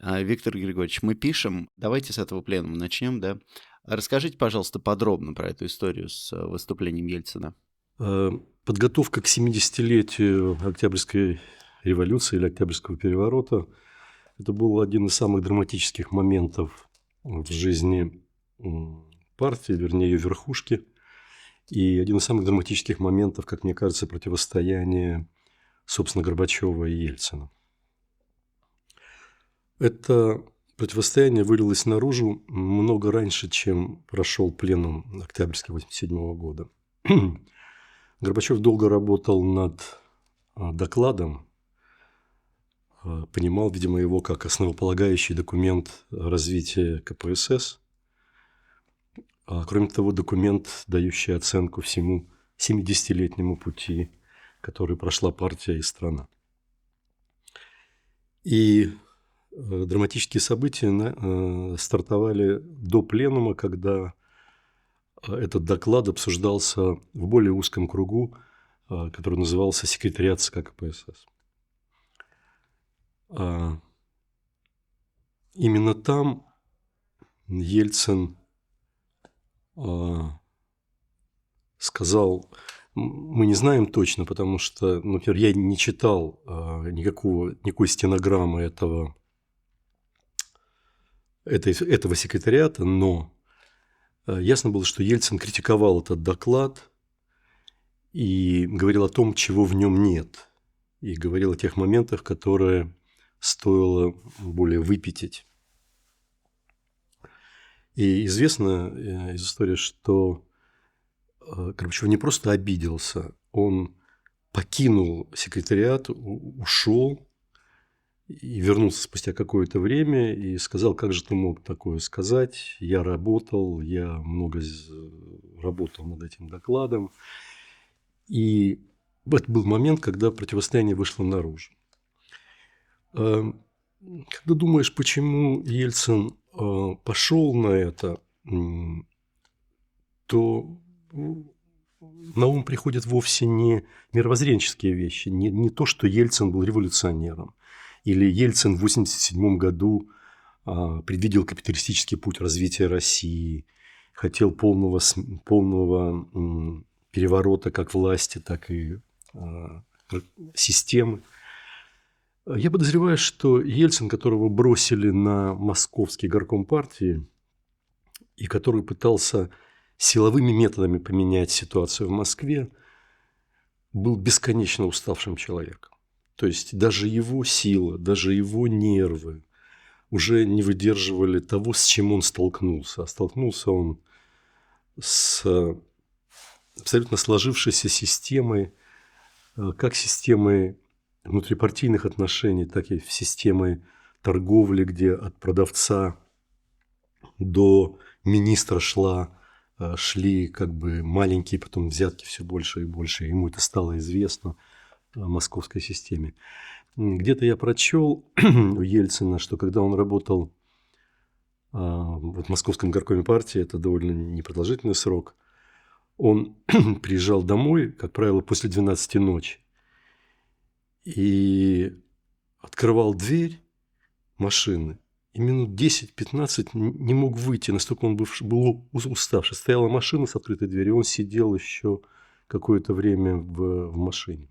Виктор Григорьевич, мы пишем. Давайте с этого пленума начнем, да? Расскажите, пожалуйста, подробно про эту историю с выступлением Ельцина. Подготовка к 70-летию Октябрьской революции или Октябрьского переворота – это был один из самых драматических моментов в жизни партии, вернее, ее верхушки, и один из самых драматических моментов, как мне кажется, противостояния, собственно, Горбачева и Ельцина. Это противостояние вылилось наружу много раньше, чем прошел пленум Октябрьского 1987 года. Горбачев долго работал над докладом, понимал, видимо, его как основополагающий документ развития КПСС. Кроме того, документ, дающий оценку всему 70-летнему пути, который прошла партия и страна. И драматические события стартовали до пленума, когда этот доклад обсуждался в более узком кругу, который назывался «Секретариат ЦК КПСС». Именно там Ельцин сказал, мы не знаем точно, потому что, например, я не читал никакой стенограммы этого секретариата, но ясно было, что Ельцин критиковал этот доклад и говорил о том, чего в нем нет, и говорил о тех моментах, которые стоило более выпятить. И известно из истории, что Горбачев не просто обиделся, он покинул секретариат, ушел и вернулся спустя какое-то время и сказал, как же ты мог такое сказать, я много работал над этим докладом. И это был момент, когда противостояние вышло наружу. Когда думаешь, почему Ельцин пошел на это, то на ум приходят вовсе не мировоззренческие вещи, не то, что Ельцин был революционером, или Ельцин в 1987 году предвидел капиталистический путь развития России, хотел полного переворота как власти, так и системы. Я подозреваю, что Ельцин, которого бросили на московский горком партии и который пытался силовыми методами поменять ситуацию в Москве, был бесконечно уставшим человеком. То есть даже его сила, даже его нервы уже не выдерживали того, с чем он столкнулся. А столкнулся он с абсолютно сложившейся системой, как системой внутрипартийных отношений, так и системой торговли, где от продавца до министра шли как бы маленькие потом взятки все больше и больше. Ему это стало известно в московской системе. Где-то я прочел у Ельцина, что когда он работал в московском горкоме партии, это довольно непродолжительный срок, он приезжал домой, как правило, после 12 ночи, и открывал дверь машины, и минут 10-15 не мог выйти, настолько он был уставший. Стояла машина с открытой дверью, он сидел еще какое-то время в машине.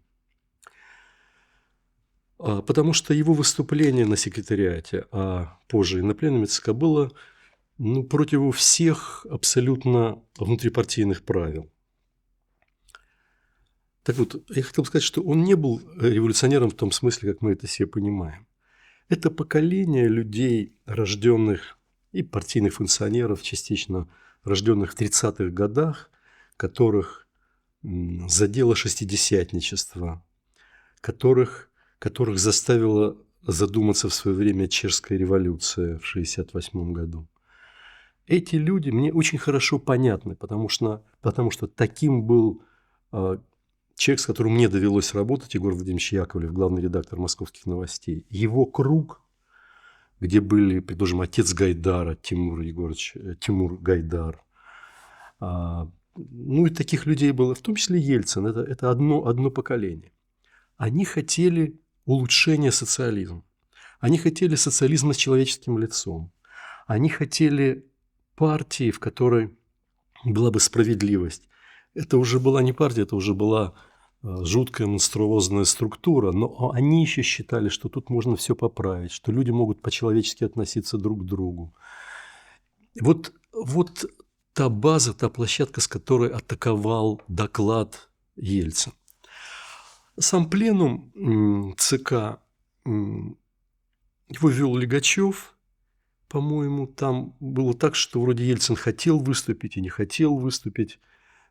Потому что его выступление на секретариате, а позже и на пленуме ЦК было против всех абсолютно внутрипартийных правил. Так вот, я хотел бы сказать, что он не был революционером в том смысле, как мы это все понимаем. Это поколение людей, рожденных и партийных функционеров, частично рожденных в 30-х годах, которых задело шестидесятничество, которых заставила задуматься в свое время Чешская революция в 1968 году. Эти люди мне очень хорошо понятны, потому что таким был человек, с которым мне довелось работать, Егор Владимирович Яковлев, главный редактор «Московских новостей». Его круг, где были, предположим, отец Гайдара, Тимур Гайдар, и таких людей было, в том числе Ельцин, это одно поколение. Они хотели улучшения социализма. Они хотели социализма с человеческим лицом. Они хотели партии, в которой была бы справедливость. Это уже была не партия, это уже была жуткая монструозная структура, но они еще считали, что тут можно все поправить, что люди могут по-человечески относиться друг к другу. Вот та база, та площадка, с которой атаковал доклад Ельцин. Сам пленум ЦК, его вел Лигачев, по-моему, там было так, что вроде Ельцин хотел выступить и не хотел выступить,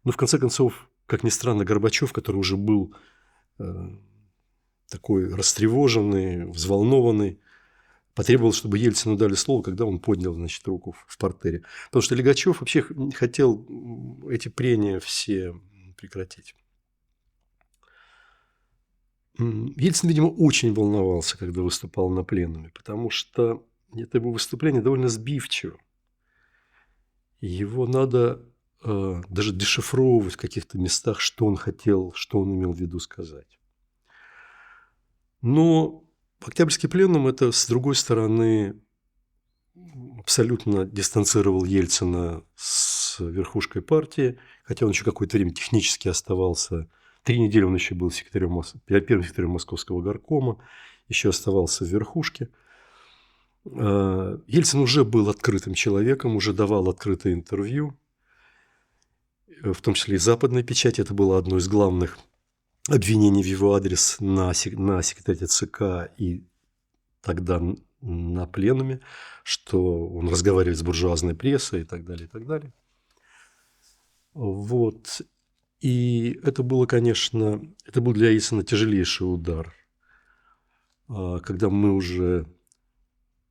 но в конце концов, как ни странно, Горбачев, который уже был такой растревоженный, взволнованный, потребовал, чтобы Ельцину дали слово, когда он поднял, значит, руку в партере. Потому что Лигачев вообще хотел эти прения все прекратить. Ельцин, видимо, очень волновался, когда выступал на пленуме, потому что это его выступление довольно сбивчиво. Его надо даже дешифровывать в каких-то местах, что он хотел, что он имел в виду сказать. Но Октябрьский пленум – это, с другой стороны, абсолютно дистанцировал Ельцина с верхушкой партии, хотя он еще какое-то время технически оставался. 3 недели он еще был первым секретарем Московского горкома, еще оставался в верхушке. Ельцин уже был открытым человеком, уже давал открытое интервью, в том числе и западной печати. Это было одно из главных обвинений в его адрес на секретариате ЦК и тогда на пленуме, что он разговаривает с буржуазной прессой и так далее, и так далее. Вот. И это было, конечно, это был для Ельцина тяжелейший удар. Когда мы уже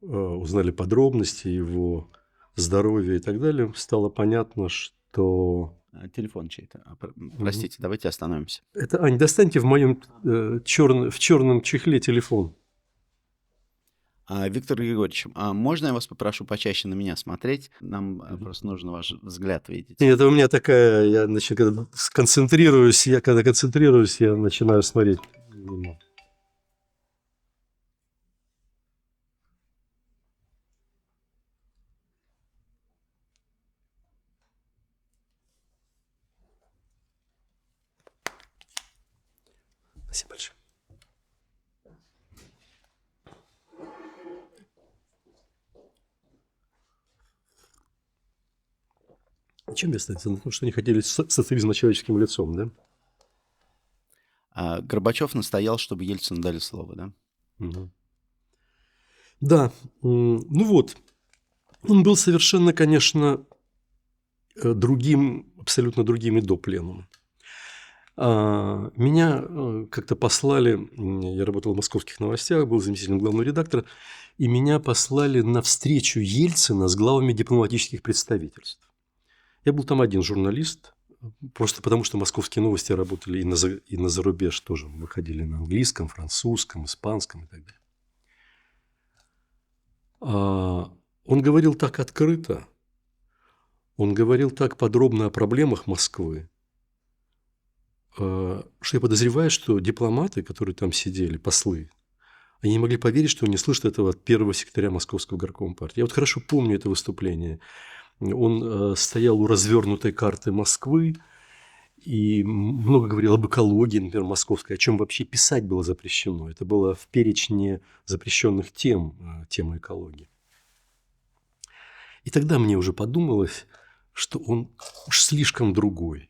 узнали подробности его здоровья и так далее, стало понятно, что... Телефон чей-то. Простите, давайте остановимся. Это, Ань, достаньте в моем черном чехле телефон. Виктор Григорьевич, можно я вас попрошу почаще на меня смотреть? Нам просто нужно ваш взгляд видеть. Нет, это у меня такая, я, значит, когда концентрируюсь, я начинаю смотреть. Спасибо большое. Чем я остановился? На том, что они хотели социализма человеческим лицом, да? Горбачев настоял, чтобы Ельцину дали слово, да? Угу. Да, ну вот, он был совершенно, конечно, абсолютно другим и до пленума. Меня как-то послали, я работал в «Московских новостях», был заместителем главного редактора, и меня послали на встречу Ельцина с главами дипломатических представительств. Я был там один журналист, просто потому что «Московские новости» работали и на зарубеж тоже, выходили на английском, французском, испанском и так далее. Он говорил так открыто, он говорил так подробно о проблемах Москвы, что я подозреваю, что дипломаты, которые там сидели, послы, они не могли поверить, что он не слышит этого от первого секретаря Московского горкома партии. Я вот хорошо помню это выступление. Он стоял у развернутой карты Москвы и много говорил об экологии, например, московской, о чем вообще писать было запрещено. Это было в перечне запрещенных тем, тема экологии. И тогда мне уже подумалось, что он уж слишком другой.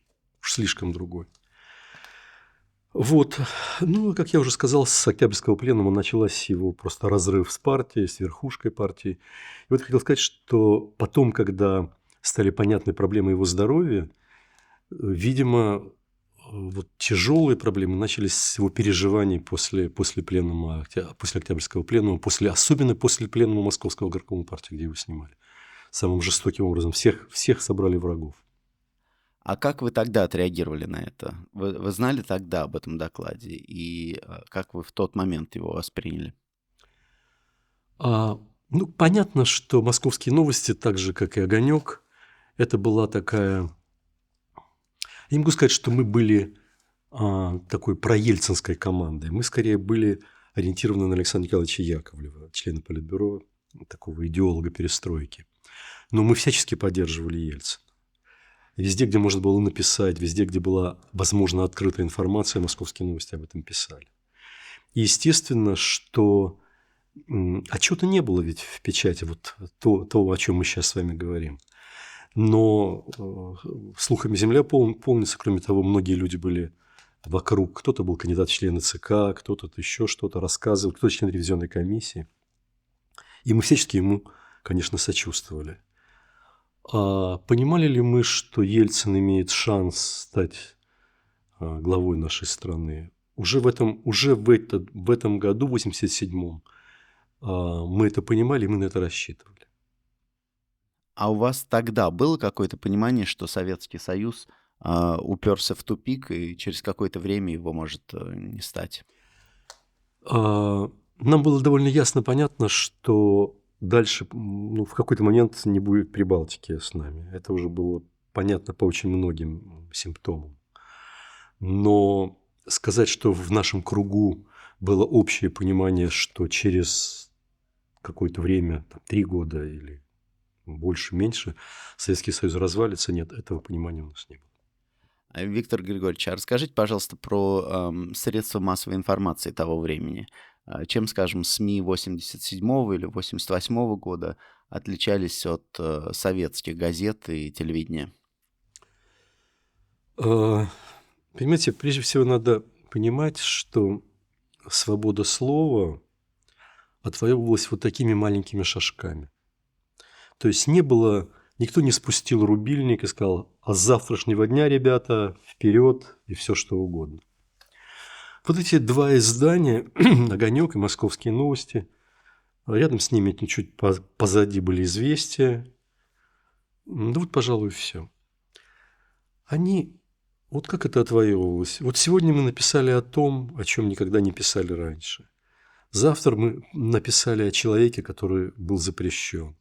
Вот, ну, как я уже сказал, с Октябрьского пленума началась его просто разрыв с партией, с верхушкой партии. И вот я хотел сказать, что потом, когда стали понятны проблемы его здоровья, видимо, вот тяжелые проблемы начались с его переживаний после пленума, после Октябрьского пленума, особенно после пленума Московского горкома партии, где его снимали. Самым жестоким образом. Всех собрали врагов. А как вы тогда отреагировали на это? Вы знали тогда об этом докладе? И как вы в тот момент его восприняли? Ну, понятно, что «Московские новости», так же, как и «Огонек», это была такая... Я не могу сказать, что мы были такой проельцинской командой. Мы скорее были ориентированы на Александра Николаевича Яковлева. члена Политбюро, такого идеолога перестройки. Но мы всячески поддерживали Ельцина. Везде, где можно было написать, везде, где была, возможно, открытая информация, «Московские новости» об этом писали. И естественно, что отчета не было ведь в печати, вот то, о чем мы сейчас с вами говорим. Но слухами земля полнится. Кроме того, многие люди были вокруг. Кто-то был кандидат в члены ЦК, кто-то еще что-то рассказывал, кто-то член ревизионной комиссии. И мы всячески ему, конечно, сочувствовали. А понимали ли мы, что Ельцин имеет шанс стать главой нашей страны? Уже в этом году, в 1987-м, мы это понимали, и мы на это рассчитывали. А у вас тогда было какое-то понимание, что Советский Союз уперся в тупик, и через какое-то время его может не стать? Нам было довольно ясно понятно, что дальше, в какой-то момент не будет Прибалтики с нами. Это уже было понятно по очень многим симптомам. Но сказать, что в нашем кругу было общее понимание, что через какое-то время, 3 года или больше-меньше, Советский Союз развалится, нет, этого понимания у нас не было. Виктор Григорьевич, а расскажите, пожалуйста, про средства массовой информации того времени. Чем, скажем, СМИ 87-го или 88-го года отличались от советских газет и телевидения? Понимаете, прежде всего надо понимать, что свобода слова отвоевывалась вот такими маленькими шажками. То есть никто не спустил рубильник и сказал: а с завтрашнего дня, ребята, вперед и все что угодно. Вот эти 2 издания, «Огонек» и «Московские новости», рядом с ними чуть позади были «Известия». Да вот, пожалуй, все. Вот как это отвоевывалось? Вот сегодня мы написали о том, о чем никогда не писали раньше. Завтра мы написали о человеке, который был запрещен.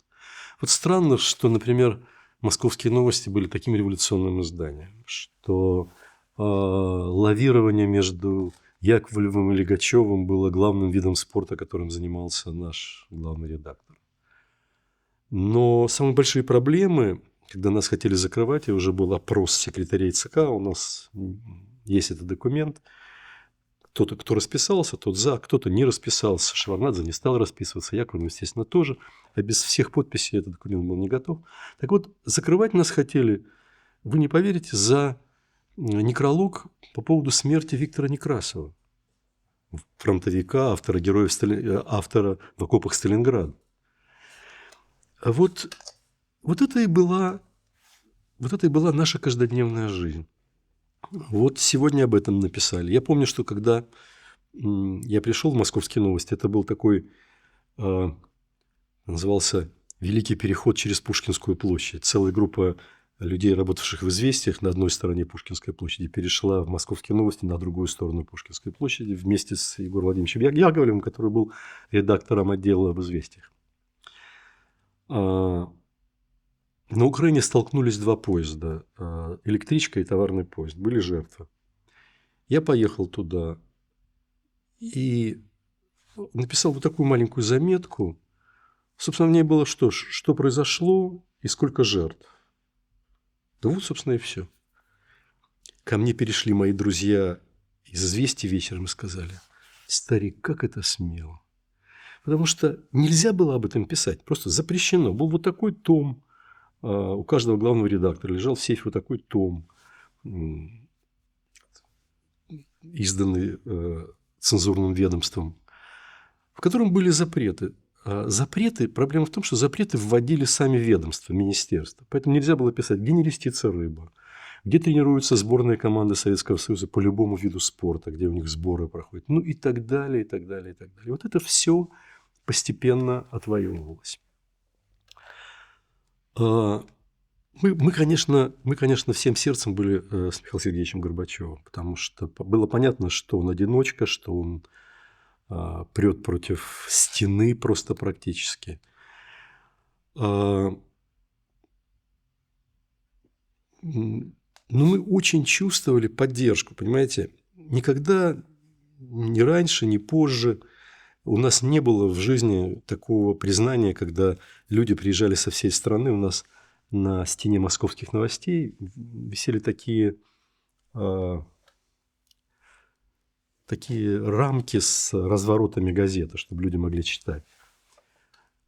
Вот странно, что, например, «Московские новости» были таким революционным изданием, что лавирование между Яковлевым и Лигачевым было главным видом спорта, которым занимался наш главный редактор. Но самые большие проблемы, когда нас хотели закрывать, и уже был опрос секретарей ЦК, у нас есть этот документ, кто-то, кто расписался, тот за, кто-то не расписался. Шеварнадзе не стал расписываться, Яковлев, естественно, тоже. А без всех подписей этот документ был не готов. Так вот, закрывать нас хотели, вы не поверите, за некролог по поводу смерти Виктора Некрасова, фронтовика, автора «В окопах Сталинграда». Вот это и была наша каждодневная жизнь. Вот сегодня об этом написали. Я помню, что когда я пришел в «Московские новости», это был такой, назывался «Великий переход через Пушкинскую площадь». Целая группа людей, работавших в «Известиях» на одной стороне Пушкинской площади, перешла в «Московские новости» на другую сторону Пушкинской площади вместе с Егором Владимировичем Яковлевым, который был редактором отдела в «Известиях». На Украине столкнулись 2 поезда, электричка и товарный поезд. Были жертвы. Я поехал туда и написал вот такую маленькую заметку. Собственно, в ней было что произошло и сколько жертв. Да вот, собственно, и все. Ко мне перешли мои друзья из «Известий» вечером и сказали: старик, как это смело. Потому что нельзя было об этом писать, просто запрещено. Был вот такой том, у каждого главного редактора лежал в сейфе вот такой том, изданный цензурным ведомством, в котором были запреты. Проблема в том, что запреты вводили сами ведомства, министерства. Поэтому нельзя было писать, где не рестится рыба, где тренируются сборные команды Советского Союза по любому виду спорта, где у них сборы проходят, и так далее, и так далее, и так далее. Вот это все постепенно отвоевывалось. Мы, конечно, всем сердцем были с Михаилом Сергеевичем Горбачевым, потому что было понятно, что он одиночка, что он прет против стены просто практически. Но мы очень чувствовали поддержку, понимаете? Никогда, ни раньше, ни позже у нас не было в жизни такого признания, когда люди приезжали со всей страны. У нас на стене московских новостей висели такие рамки с разворотами газеты, чтобы люди могли читать.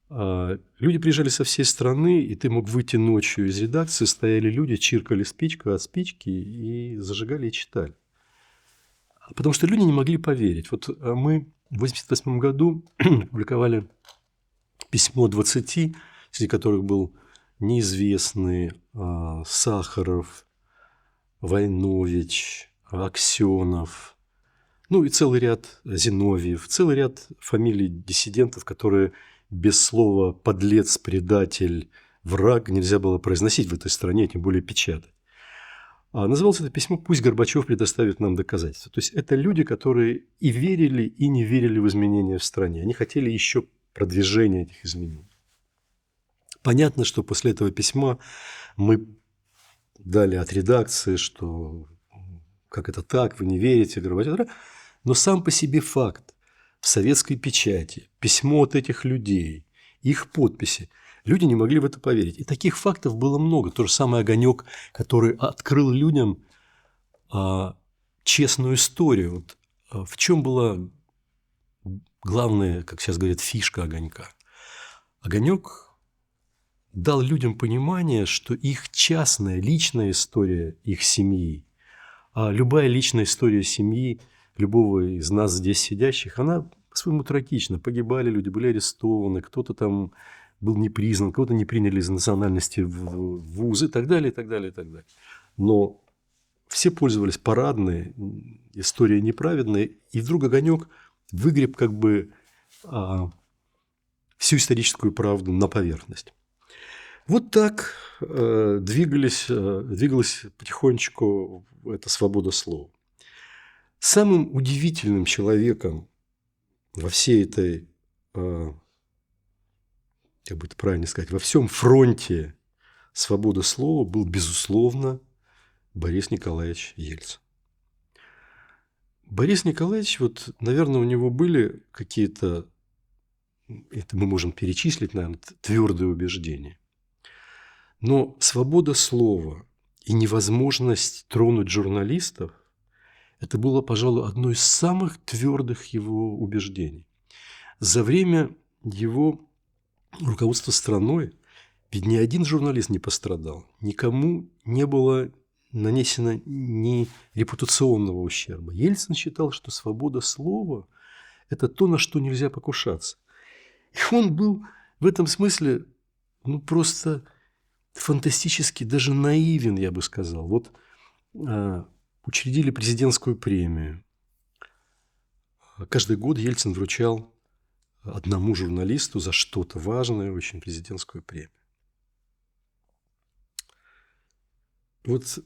Люди приезжали со всей страны, и ты мог выйти ночью из редакции, стояли люди, чиркали спичку от спички и зажигали и читали. Потому что люди не могли поверить. Вот мы в 1988 году публиковали письмо 20, среди которых был неизвестный, Сахаров, Войнович, Аксенов, ну и целый ряд Зиновьев, целый ряд фамилий диссидентов, которые без слова «подлец», «предатель», «враг» нельзя было произносить в этой стране, тем более печатать. Называлось это письмо «Пусть Горбачев предоставит нам доказательства». То есть это люди, которые и верили, и не верили в изменения в стране. Они хотели еще продвижения этих изменений. Понятно, что после этого письма мы дали от редакции, что как это так, вы не верите, Горбачев. Но сам по себе факт в советской печати, письмо от этих людей, их подписи, люди не могли в это поверить. И таких фактов было много. То же самое «Огонек», который открыл людям честную историю. Вот, в чем была главная, как сейчас говорят, фишка «Огонька»? «Огонек» дал людям понимание, что их частная, личная история их семьи, любая личная история семьи любого из нас здесь сидящих, она по-своему трагична. Погибали люди, были арестованы, кто-то там был не признан, кого-то не приняли из национальности в вузы и так далее, и так далее, и так далее. Но все пользовались парадной, история неправедная, и вдруг «Огонек» выгреб как бы всю историческую правду на поверхность. Вот так двигалась потихонечку эта свобода слова. Самым удивительным человеком во всей этой, как бы это правильно сказать, во всем фронте свободы слова был, безусловно, Борис Николаевич Ельцин. Борис Николаевич, вот, наверное, у него были какие-то, это мы можем перечислить, наверное, твердые убеждения. Но свобода слова и невозможность тронуть журналистов – это было, пожалуй, одно из самых твердых его убеждений. За время его руководства страной ведь ни один журналист не пострадал, никому не было нанесено ни репутационного ущерба. Ельцин считал, что свобода слова – это то, на что нельзя покушаться. И он был в этом смысле просто фантастически, даже наивен, я бы сказал. Вот учредили президентскую премию. Каждый год Ельцин вручал одному журналисту за что-то важное очень президентскую премию. Вот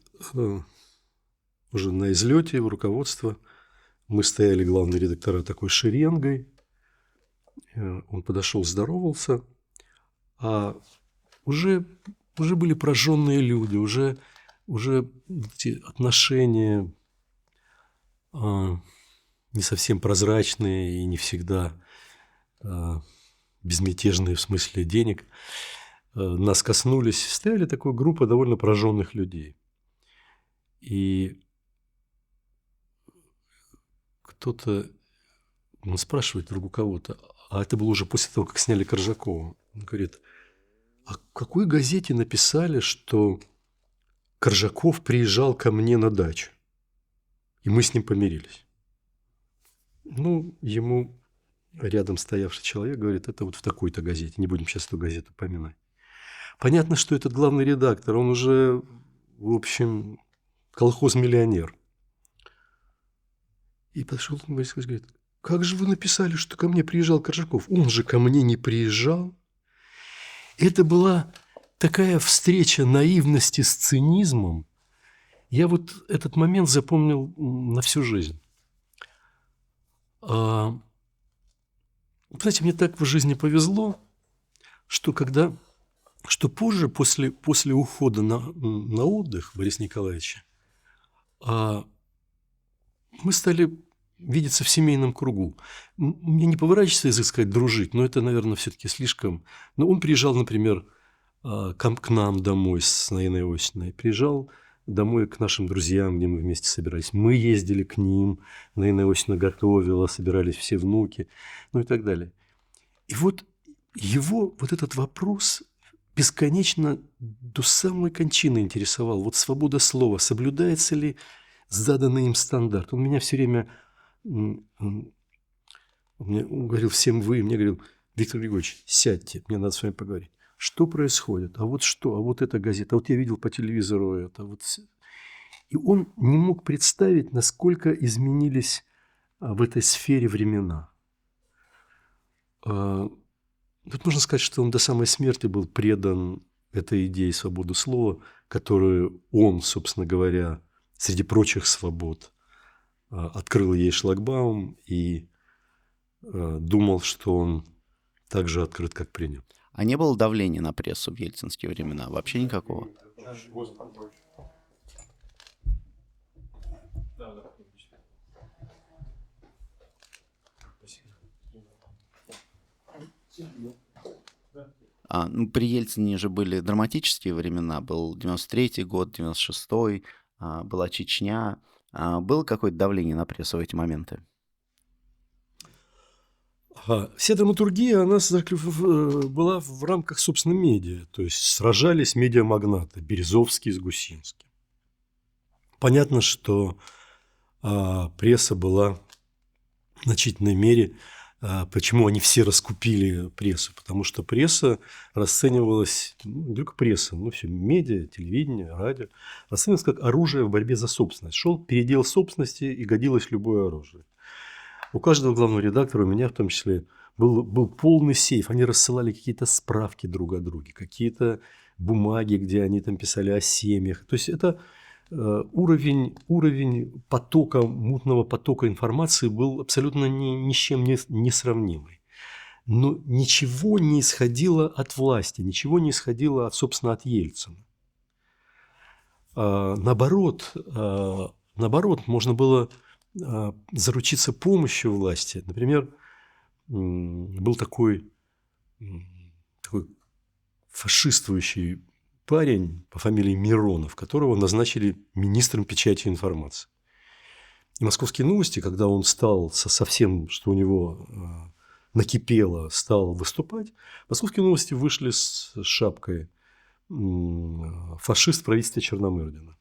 уже на излете его руководства мы стояли, главные редактора, такой шеренгой. Он подошел, здоровался, а уже были прожженные люди, уже эти отношения не совсем прозрачные и не всегда безмятежные в смысле денег, нас коснулись. Стояли такой группа довольно прожженных людей. И кто-то спрашивает вдруг у кого-то, а это было уже после того, как сняли Коржакова. Он говорит: а в какой газете написали, что Коржаков приезжал ко мне на дачу, и мы с ним помирились? Ему рядом стоявший человек говорит: это вот в такой-то газете, не будем сейчас эту газету поминать. Понятно, что этот главный редактор, он уже, в общем, колхоз-миллионер. И подошел Борис Николаевич, говорит: как же вы написали, что ко мне приезжал Коржаков? Он же ко мне не приезжал. Это была такая встреча наивности с цинизмом. Я вот этот момент запомнил на всю жизнь. Знаете, мне так в жизни повезло, что позже, после ухода на отдых Бориса Николаевича, мы стали видеться в семейном кругу. Мне не поворачивается язык сказать «дружить», но это, наверное, все-таки слишком. Но он приезжал, например, к нам домой с Наиной Осиной, приезжал домой к нашим друзьям, где мы вместе собирались. Мы ездили к ним, Наина Осина готовила, собирались все внуки, ну и так далее. И вот его вот этот вопрос бесконечно до самой кончины интересовал. Вот свобода слова, соблюдается ли заданный им стандарт. Он меня все время, он говорил всем вы, мне говорил: Виктор Григорьевич, сядьте, мне надо с вами поговорить. Что происходит? А вот что? А вот эта газета? А вот я видел по телевизору это. Вот. И он не мог представить, насколько изменились в этой сфере времена. Тут можно сказать, что он до самой смерти был предан этой идее свободы слова, которую он, собственно говоря, среди прочих свобод, открыл ей шлагбаум и думал, что он так же открыт, как принят. А не было давления на прессу в ельцинские времена? Вообще никакого? Ну, при Ельцине же были драматические времена. Был 93-й год, 96-й, была Чечня. Было какое-то давление на прессу в эти моменты? Вся драматургия, она была в рамках, собственно, медиа. То есть сражались медиамагнаты Березовский с Гусинским. Понятно, что пресса была в значительной мере. Почему они все раскупили прессу? Потому что пресса расценивалась, не только пресса, но все, медиа, телевидение, радио, расценивалась как оружие в борьбе за собственность. Шел передел собственности и годилось любое оружие. У каждого главного редактора, у меня в том числе, был полный сейф. Они рассылали какие-то справки друг о друге, какие-то бумаги, где они там писали о семьях. То есть это уровень потока, мутного потока информации был абсолютно ни с чем не сравнимый. Но ничего не исходило от власти, ничего не исходило, собственно, от Ельцина. Наоборот, можно было заручиться помощью власти. Например, был такой фашистующий парень по фамилии Миронов, которого назначили министром печати и информации. И «Московские новости», когда он стал со всем, что у него накипело, стал выступать, «Московские новости» вышли с шапкой «Фашист в правительстве Черномырдина».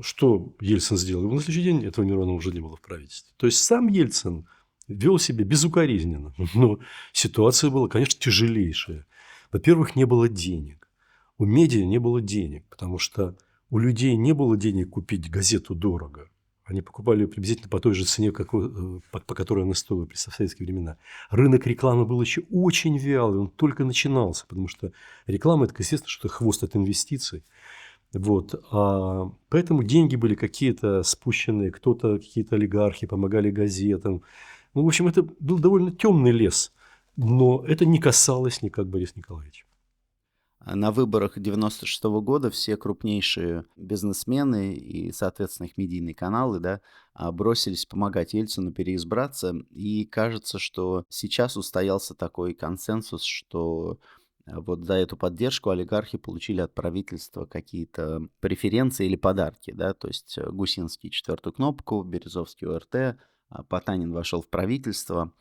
Что Ельцин сделал? И на следующий день этого Миронова уже не было в правительстве. То есть сам Ельцин вел себя безукоризненно. Но ситуация была, конечно, тяжелейшая. Во-первых, не было денег. У медиа не было денег, потому что у людей не было денег купить газету дорого. Они покупали ее приблизительно по той же цене, по которой она стоила при советские времена. Рынок рекламы был еще очень вялый, он только начинался, потому что реклама – это, естественно, что хвост от инвестиций. Вот. Поэтому деньги были какие-то спущенные, какие-то олигархи помогали газетам. Ну, в общем, это был довольно темный лес, но это не касалось никак Бориса Николаевича. На выборах 96-го года все крупнейшие бизнесмены и, соответственно, их медийные каналы, да, бросились помогать Ельцину переизбраться. И кажется, что сейчас устоялся такой консенсус, что вот за эту поддержку олигархи получили от правительства какие-то преференции или подарки. Да? То есть Гусинский 4-ю кнопку, Березовский ОРТ, Потанин вошел в правительство.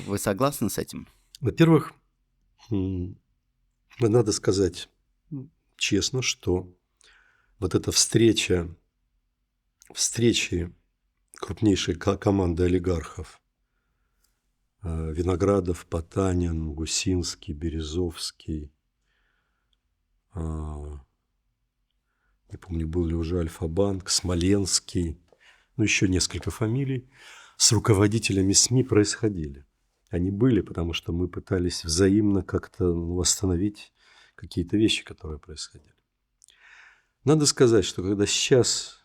Вы согласны с этим? Во-первых, надо сказать честно, что вот эта встречи крупнейшей команды олигархов Виноградов, Потанин, Гусинский, Березовский, не помню, был ли уже Альфа-банк, Смоленский, ну еще несколько фамилий, с руководителями СМИ происходили. Они были, потому что мы пытались взаимно как-то восстановить какие-то вещи, которые происходили. Надо сказать, что когда сейчас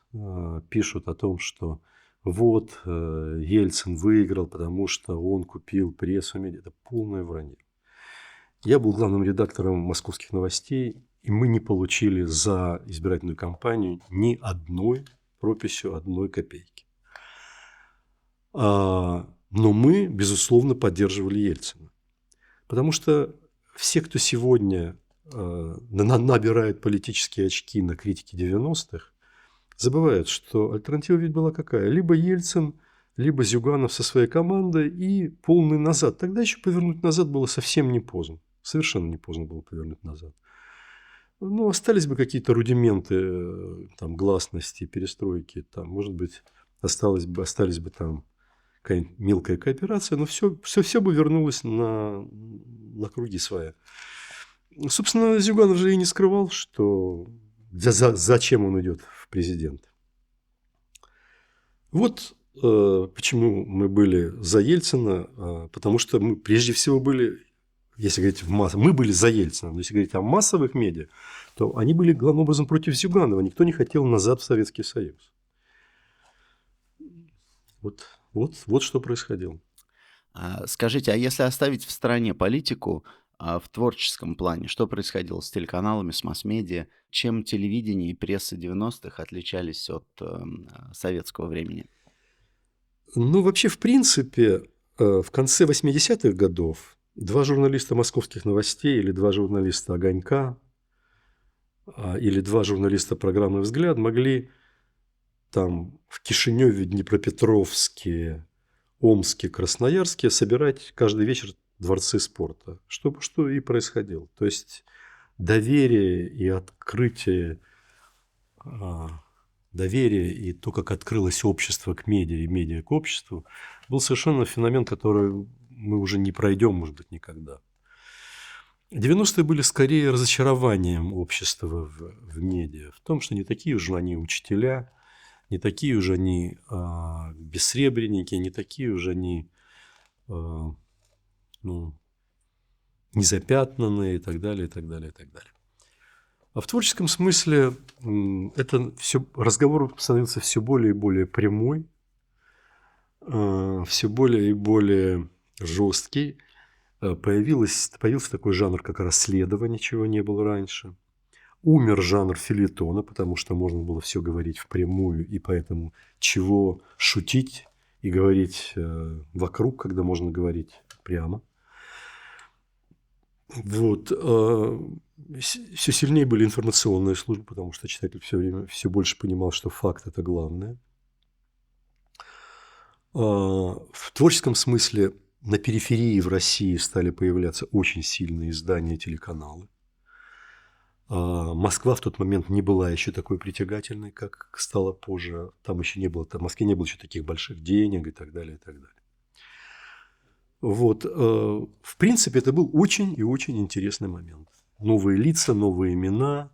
пишут о том, что вот Ельцин выиграл, потому что он купил прессу, медиа, это полное вранье. Я был главным редактором «Московских новостей», и мы не получили за избирательную кампанию ни одной прописью, одной копейки. Но мы, безусловно, поддерживали Ельцина. Потому что все, кто сегодня набирает политические очки на критике 90-х, забывают, что альтернатива ведь была какая? Либо Ельцин, либо Зюганов со своей командой и полный назад. Тогда еще повернуть назад было совсем не поздно. Совершенно не поздно было повернуть назад. Ну, остались бы какие-то рудименты там, гласности, перестройки. Там, может быть, остались бы там какая-нибудь мелкая кооперация, но все бы вернулось на круги своя. Собственно, Зюганов же и не скрывал, что зачем он идет в президенты. Вот почему мы были за Ельцина, потому что мы прежде всего были, если говорить мы были за Ельцина, но если говорить о массовых медиа, то они были главным образом против Зюганова. Никто не хотел назад в Советский Союз. Вот что происходило. Скажите, а если оставить в стороне политику, в творческом плане, что происходило с телеканалами, с масс-медиа? Чем телевидение и пресса 90-х отличались от советского времени? Ну, вообще, в принципе, в конце 80-х годов два журналиста «Московских новостей» или два журналиста «Огонька» или два журналиста программы «Взгляд» могли там в Кишиневе, Днепропетровске, Омске, Красноярске собирать каждый вечер дворцы спорта, что и происходило. То есть доверие и открытие, доверие и то, как открылось общество к медиа и медиа к обществу, был совершенно феномен, который мы уже не пройдем, может быть, никогда. 90-е были скорее разочарованием общества в медиа, в том, что не такие уже они учителя, не такие уже они бессребреники, не такие уже они незапятнанные и так далее, и так далее, и так далее. А в творческом смысле разговор становился все более и более прямой, все более и более жесткий. Появился такой жанр, как расследование, чего не было раньше. Умер жанр фельетона, потому что можно было все говорить впрямую, и поэтому чего шутить и говорить вокруг, когда можно говорить прямо. Вот. Все сильнее были информационные службы, потому что читатель все больше понимал, что факт – это главное. В творческом смысле на периферии в России стали появляться очень сильные издания и телеканалы. Москва в тот момент не была еще такой притягательной, как стала позже. Там еще не было, в Москве не было еще таких больших денег и так далее, и так далее. Вот. В принципе, это был очень и очень интересный момент. Новые лица, новые имена,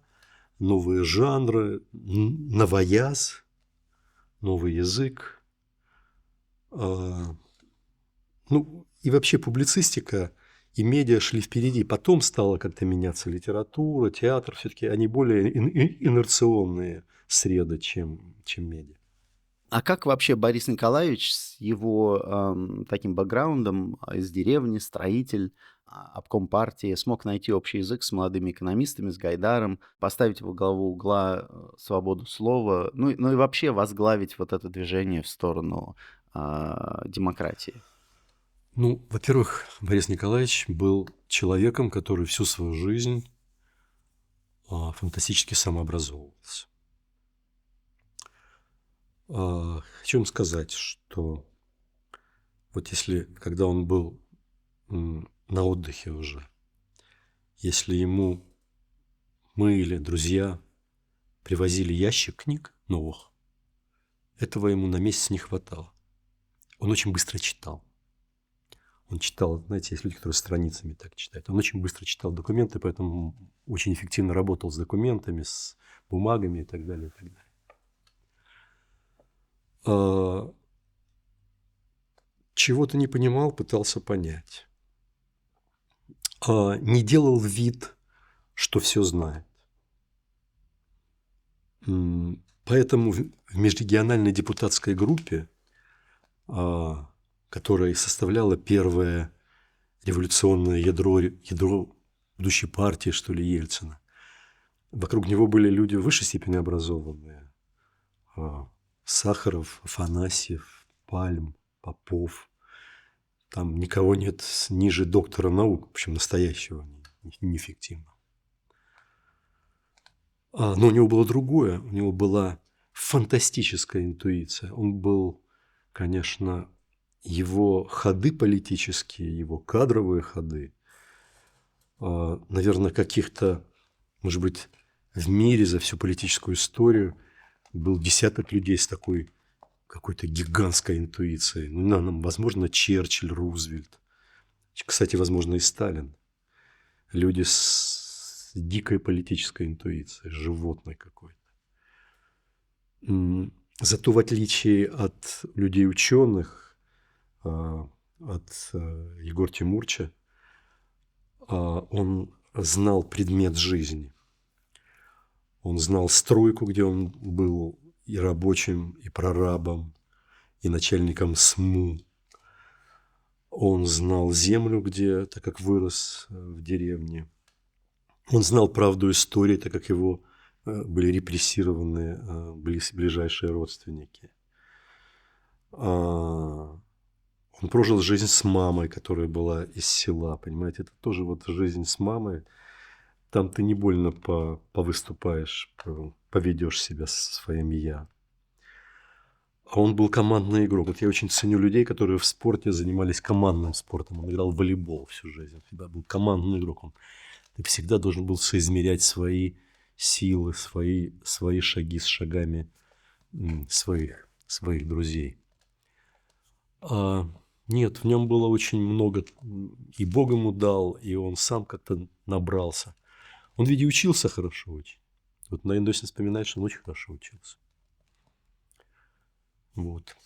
новые жанры, новояз, новый язык. И вообще публицистика и медиа шли впереди. Потом стала как-то меняться литература, театр. Все-таки они более инерционные среды, чем медиа. А как вообще Борис Николаевич с его таким бэкграундом из деревни, строитель, обком партии, смог найти общий язык с молодыми экономистами, с Гайдаром, поставить во главу угла свободу слова, ну и вообще возглавить вот это движение в сторону демократии? Ну, во-первых, Борис Николаевич был человеком, который всю свою жизнь фантастически самообразовывался. Хочу вам сказать, что вот когда он был на отдыхе уже, если мы или друзья привозили ящик книг новых, этого ему на месяц не хватало. Он очень быстро читал. Он читал, знаете, есть люди, которые страницами так читают. Он очень быстро читал документы, поэтому очень эффективно работал с документами, с бумагами и так далее, и так далее. Чего-то не понимал, пытался понять. Не делал вид, что все знает. Поэтому в межрегиональной депутатской группе, которая составляла первое революционное ядро будущей партии, что ли, Ельцина, вокруг него были люди в высшей степени образованные. Сахаров, Афанасьев, Пальм, Попов. Там никого нет ниже доктора наук, в общем, настоящего, неэффективного. Но у него было другое, у него была фантастическая интуиция. Он был, конечно, его ходы политические, его кадровые ходы, наверное, каких-то, может быть, в мире за всю политическую историю был десяток людей с такой какой-то гигантской интуицией. Возможно, Черчилль, Рузвельт. Кстати, возможно, и Сталин. Люди с дикой политической интуицией, животной какой-то. Зато в отличие от людей ученых, от Егора Тимурча, он знал предмет жизни. Он знал стройку, где он был и рабочим, и прорабом, и начальником СМУ. Он знал землю, где, так как вырос в деревне. Он знал правду истории, так как его были репрессированы ближайшие родственники. Он прожил жизнь с мамой, которая была из села, понимаете, это тоже вот жизнь с мамой. Там ты не больно повыступаешь, поведешь себя со своим «я». А он был командный игрок. Вот я очень ценю людей, которые в спорте занимались командным спортом. Он играл в волейбол всю жизнь. Он всегда был командный игрок. Ты всегда должен был соизмерять свои силы, свои шаги с шагами своих друзей. Нет, в нем было очень много, и Бог ему дал, и он сам как-то набрался. Он ведь и учился хорошо очень. Вот на Индосе вспоминает, что он очень хорошо учился. Вот.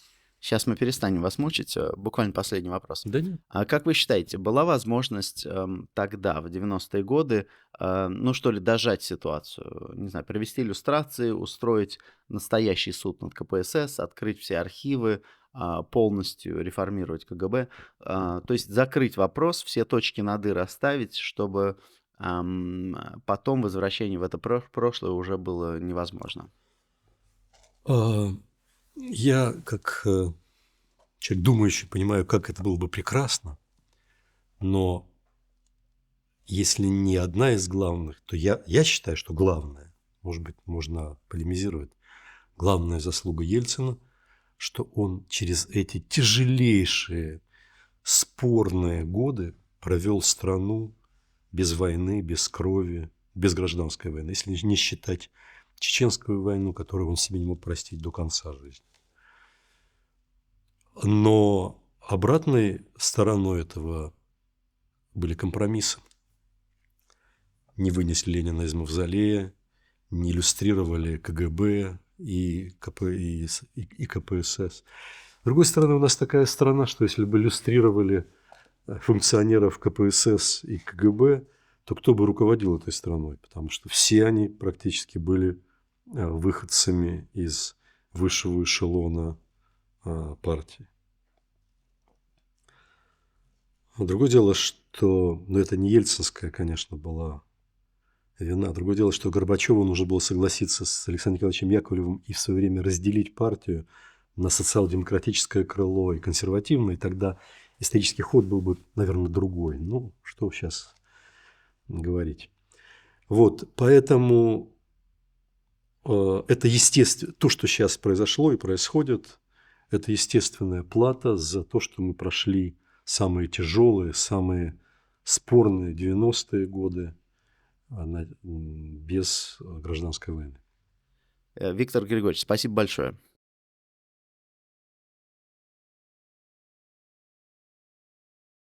Сейчас мы перестанем вас мучить. Буквально последний вопрос. Да нет. А как вы считаете, была возможность тогда, в 90-е годы, дожать ситуацию? Не знаю, провести иллюстрации, устроить настоящий суд над КПСС, открыть все архивы, полностью реформировать КГБ. То есть закрыть вопрос, все точки над «и» расставить, чтобы потом возвращение в это прошлое уже было невозможно. Я, как человек думающий, понимаю, как это было бы прекрасно, но если не одна из главных, то я считаю, что главная, может быть, можно полемизировать, главная заслуга Ельцина, что он через эти тяжелейшие, спорные годы провел страну без войны, без крови, без гражданской войны, если не считать Чеченскую войну, которую он себе не мог простить до конца жизни. Но обратной стороной этого были компромиссы. Не вынесли Ленина из мавзолея, не иллюстрировали КГБ и КПСС. С другой стороны, у нас такая страна, что если бы иллюстрировали функционеров КПСС и КГБ, то кто бы руководил этой страной? Потому что все они практически были выходцами из высшего эшелона партии. Другое дело, что это не ельцинская, конечно, была вина. Другое дело, что Горбачеву нужно было согласиться с Александром Николаевичем Яковлевым и в свое время разделить партию на социал-демократическое крыло и консервативное, и тогда исторический ход был бы, наверное, другой. Что сейчас говорить. Вот, поэтому это естественно, то, что сейчас произошло и происходит, это естественная плата за то, что мы прошли самые тяжелые, самые спорные 90-е годы без гражданской войны. Виктор Григорьевич, спасибо большое.